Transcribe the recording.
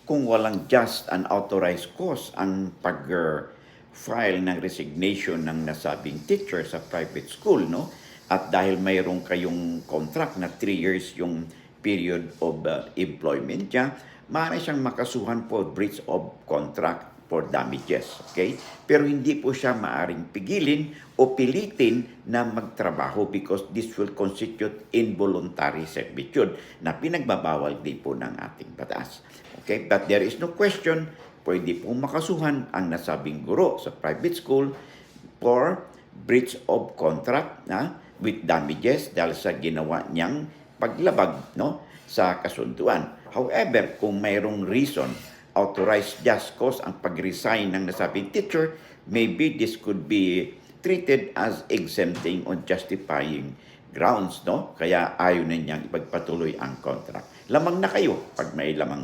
kung walang just and authorized cause ang pag-file ng resignation ng nasabing teacher sa private school, no? At dahil mayroon kayong contract na 3 years yung period of employment niya, maaari siyang makasuhan for breach of contract for damages. Okay? Pero hindi po siya maaring pigilin o pilitin na magtrabaho because this will constitute involuntary servitude na pinagbabawal din po ng ating batas. Okay? But there is no question, pwede po makasuhan ang nasabing guro sa private school for breach of contract with damages dahil sa ginawa niyang paglabag sa kasunduan. However, kung mayroong reason, authorized just cause ang pag-resign ng nasabing teacher, maybe this could be treated as exempting on justifying grounds, no? Kaya ayaw na niyang ipagpatuloy ang contract. Lamang na kayo pag may lamang.